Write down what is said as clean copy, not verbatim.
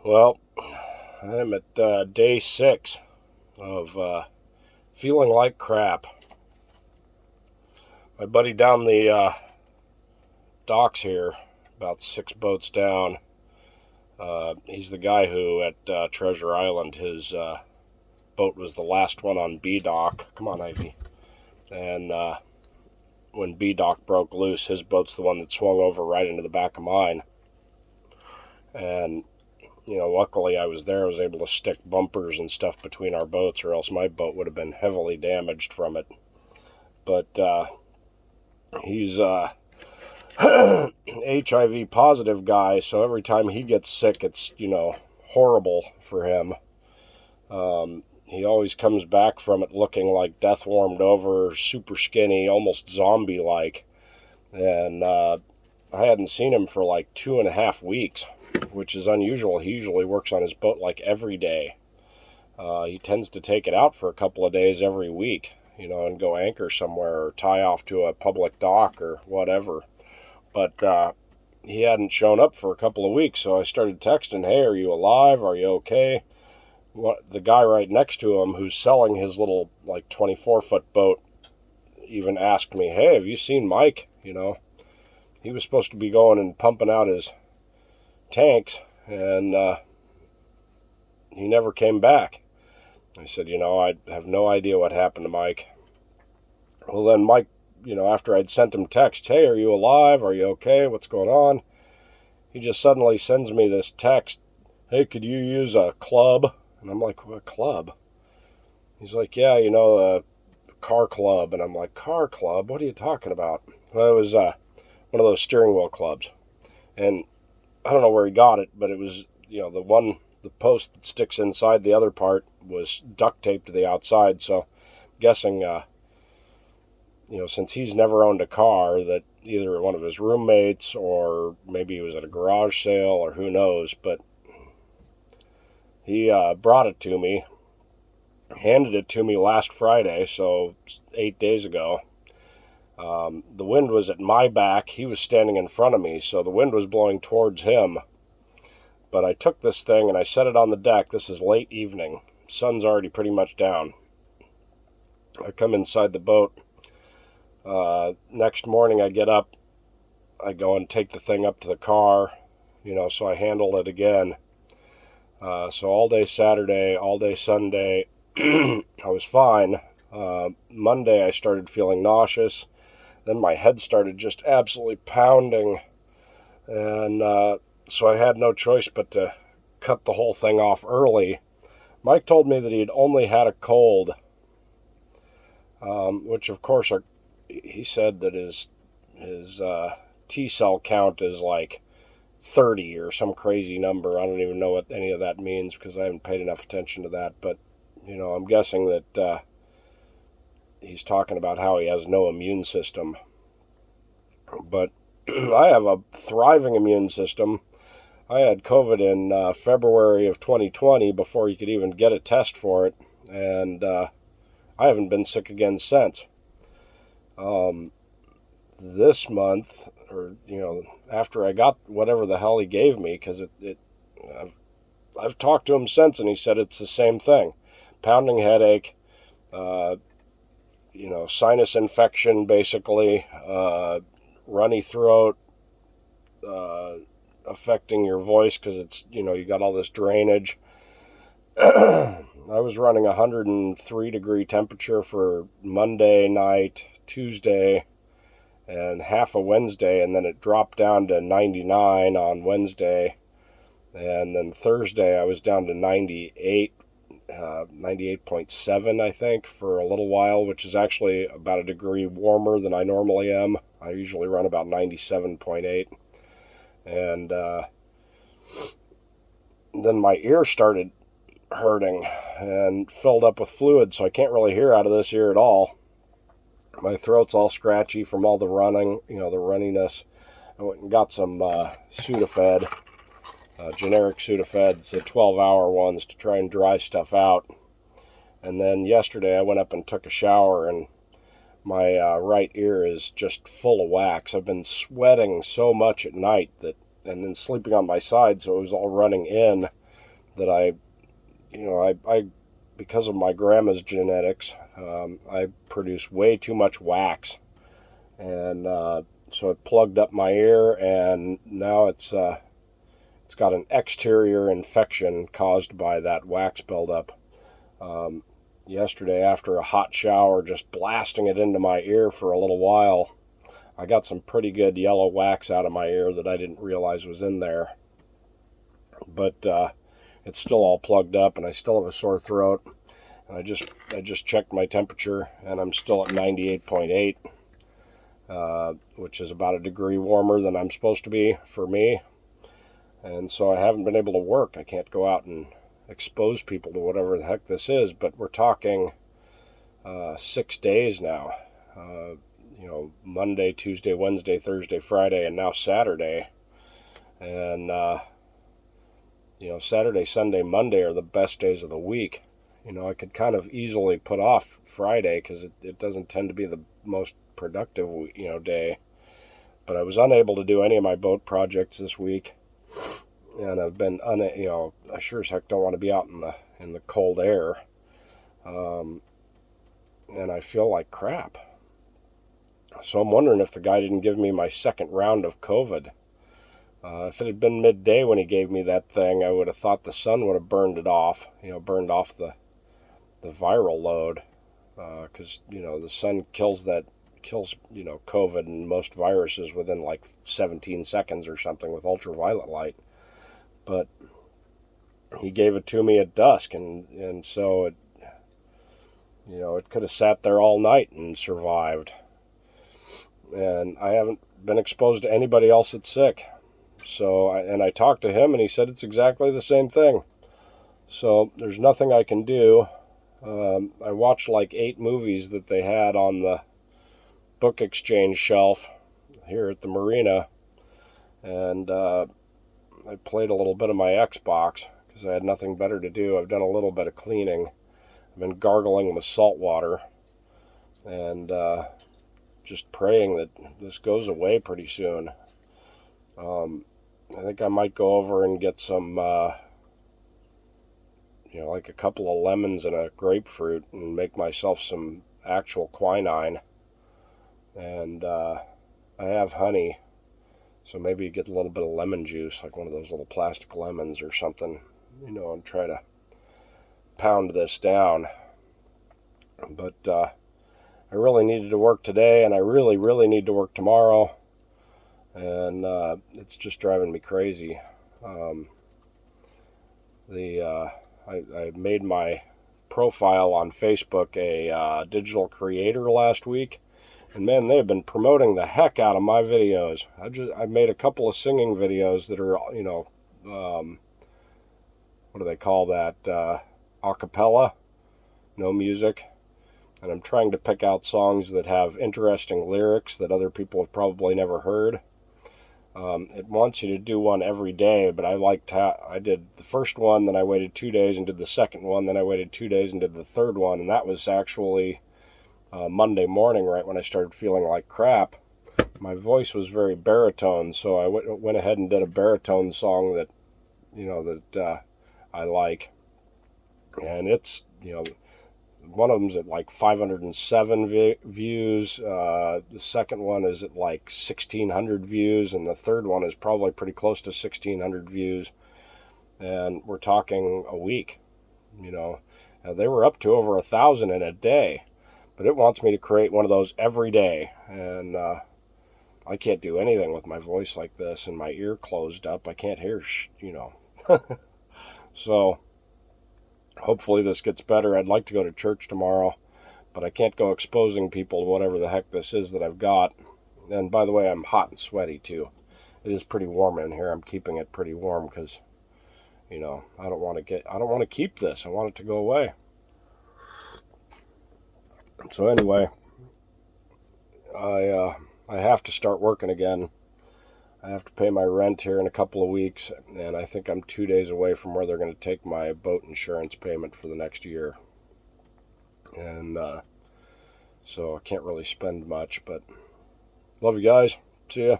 Well, I'm at day 6 of feeling like crap. My buddy down the docks here, about 6 boats down, he's the guy who at Treasure Island, his boat was the last one on B dock. Come on, Ivy. And when B dock broke loose, his boat's the one that swung over right into the back of mine. And luckily I was there. I was able to stick bumpers and stuff between our boats, or else my boat would have been heavily damaged from it. But he's a HIV positive guy, so every time he gets sick, it's, horrible for him. He always comes back from it looking like death warmed over, super skinny, almost zombie-like. And I hadn't seen him for like 2.5 weeks, which is unusual. He usually works on his boat like every day. He tends to take it out for a couple of days every week, and go anchor somewhere or tie off to a public dock or whatever. But he hadn't shown up for a couple of weeks, so I started texting, "Hey, are you alive? Are you okay?" The guy right next to him who's selling his little, 24-foot boat even asked me, "Hey, have you seen Mike?" He was supposed to be going and pumping out his tanks, and he never came back. I said, I have no idea what happened to Mike. Well, then Mike, after I'd sent him text, "Hey, are you alive? Are you okay? What's going on?" He just suddenly sends me this text, "Hey, could you use a club?" And I'm like, "What club?" He's like, "Yeah, a car club." And I'm like, "Car club? What are you talking about?" Well, it was one of those steering wheel clubs. And I don't know where he got it, but it was, the post that sticks inside the other part was duct taped to the outside. So I'm guessing, since he's never owned a car, that either one of his roommates or maybe he was at a garage sale or who knows, but he brought it to me, handed it to me last Friday, so 8 days ago. The wind was at my back. He was standing in front of me, so the wind was blowing towards him. But I took this thing and I set it on the deck. This is late evening. Sun's already pretty much down. I come inside the boat. Next morning I get up. I go and take the thing up to the car, so I handle it again. So all day Saturday, all day Sunday, I was fine. Monday I started feeling nauseous. Then my head started just absolutely pounding. And so I had no choice but to cut the whole thing off early. Mike told me that he'd only had a cold, which of course he said that his T-cell count is like 30 or some crazy number. I don't even know what any of that means because I haven't paid enough attention to that. But, I'm guessing that he's talking about how he has no immune system. But I have a thriving immune system. I had COVID in February of 2020 before you could even get a test for it. And I haven't been sick again since. This month, or, after I got whatever the hell he gave me, because I've talked to him since, and he said it's the same thing. Pounding headache, sinus infection, basically, runny throat, affecting your voice because it's, you got all this drainage. I was running 103 degree temperature for Monday night, Tuesday, and half of Wednesday, and then it dropped down to 99 on Wednesday, and then Thursday I was down to 98.7, I think, for a little while, which is actually about a degree warmer than I normally am. I usually run about 97.8, and then my ear started hurting and filled up with fluid, so I can't really hear out of this ear at all. My throat's all scratchy from all the running, the runniness. I went and got some Sudafed, generic Sudafed, the 12-hour ones to try and dry stuff out. And then yesterday I went up and took a shower, and my right ear is just full of wax. I've been sweating so much at night and then sleeping on my side, so it was all running in. that I because of my grandma's genetics, I produce way too much wax, and so it plugged up my ear, and now it's got an exterior infection caused by that wax buildup. Yesterday, after a hot shower, just blasting it into my ear for a little while, I got some pretty good yellow wax out of my ear that I didn't realize was in there. But it's still all plugged up, and I still have a sore throat. And I just checked my temperature, and I'm still at 98.8, which is about a degree warmer than I'm supposed to be for me. And so I haven't been able to work. I can't go out and expose people to whatever the heck this is. But we're talking 6 days now. Monday, Tuesday, Wednesday, Thursday, Friday, and now Saturday. And Saturday, Sunday, Monday are the best days of the week. I could kind of easily put off Friday because it doesn't tend to be the most productive, day. But I was unable to do any of my boat projects this week, and I've been I sure as heck don't want to be out in the cold air, and I feel like crap. So I'm wondering if the guy didn't give me my second round of COVID. If it had been midday when he gave me that thing, I would have thought the sun would have burned it off, burned off the viral load, because the sun kills COVID and most viruses within like 17 seconds or something with ultraviolet light. But he gave it to me at dusk, and so it could have sat there all night and survived. And I haven't been exposed to anybody else that's sick. So I talked to him, and he said it's exactly the same thing. So there's nothing I can do. I watched like 8 movies that they had on the book exchange shelf here at the marina, and I played a little bit of my Xbox because I had nothing better to do. I've done a little bit of cleaning. I've been gargling with salt water, and just praying that this goes away pretty soon. I think I might go over and get some like a couple of lemons and a grapefruit and make myself some actual quinine. And I have honey, so maybe get a little bit of lemon juice, like one of those little plastic lemons or something, and try to pound this down. But I really needed to work today, and I really, really need to work tomorrow. And it's just driving me crazy. I made my profile on Facebook a digital creator last week, and man, they have been promoting the heck out of my videos. I made a couple of singing videos that are what do they call that, a cappella, no music, and I'm trying to pick out songs that have interesting lyrics that other people have probably never heard. It wants you to do one every day, but I did the first one, then I waited 2 days and did the second one, then I waited 2 days and did the third one, and that was actually Monday morning, right when I started feeling like crap. My voice was very baritone, so I went ahead and did a baritone song that, I like, and it's, one of them's at like 507 views. The second one is at like 1,600 views, and the third one is probably pretty close to 1,600 views. And we're talking a week. They were up to over 1,000 in a day, but it wants me to create one of those every day, and I can't do anything with my voice like this and my ear closed up. I can't hear, So hopefully this gets better. I'd like to go to church tomorrow, but I can't go exposing people to whatever the heck this is that I've got. And by the way, I'm hot and sweaty too. It is pretty warm in here. I'm keeping it pretty warm because, I don't want to keep this. I want it to go away. So anyway, I have to start working again. I have to pay my rent here in a couple of weeks, and I think I'm 2 days away from where they're going to take my boat insurance payment for the next year. And so I can't really spend much, but love you guys. See ya.